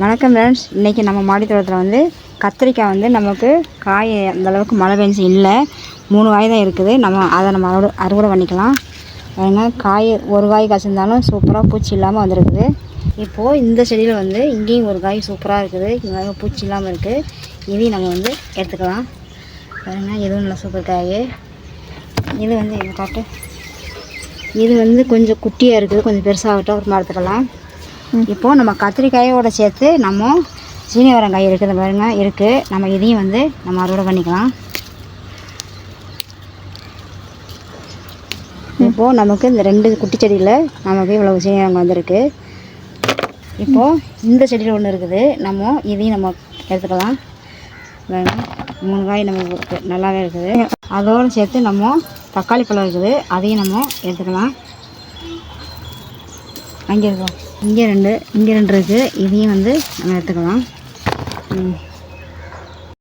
வணக்கம் ஃப்ரெண்ட்ஸ். இன்றைக்கி நம்ம மாடித்தோட்டத்தில் வந்து கத்திரிக்காய் வந்து நமக்கு காய் அந்தளவுக்கு மழை பெஞ்சு இல்லை, 3 காய் தான் இருக்குது. அதை நம்ம அறுவடை பண்ணிக்கலாம். பாருங்க, காய் ஒரு காய் காய்ச்சிருந்தாலும் சூப்பராக பூச்சி இல்லாமல் வந்துருக்குது. இப்போது இந்த செடியில் வந்து இங்கேயும் ஒரு காய் சூப்பராக இருக்குது, இங்கே பூச்சி இல்லாமல் இருக்குது. இதையும் நம்ம வந்து எடுத்துக்கலாம். பாருங்கள், இதுவும் நல்லா சூப்பர் காய். இது வந்து இது காட்டு, இது வந்து கொஞ்சம் குட்டியாக இருக்குது, கொஞ்சம் பெருசாகட்டும், அப்புறமா எடுத்துக்கலாம். இப்போது நம்ம கத்திரிக்காயோடு சேர்த்து நம்ம சீனிவரங்காய் இருக்குது பாருங்கள், இருக்குது. நம்ம இதையும் வந்து நம்ம அறுவடை பண்ணிக்கலாம். இப்போது நமக்கு இந்த 2 குட்டி செடியில் நமக்கு இவ்வளவு சீனிவரங்காய் வந்திருக்கு. இப்போது இந்த செடியில் ஒன்று இருக்குது, நம்ம இதையும் நம்ம எடுத்துக்கலாம். பாருங்கள், 3 காய் நமக்கு நல்லாவே இருக்குது. அதோடு சேர்த்து நம்ம தக்காளி பழம் இருக்குது, அதையும் நம்ம எடுத்துக்கலாம். அங்கே இருக்கோம், இங்கே 2 இருக்குது, இதையும் வந்து நம்ம எடுத்துக்கலாம்.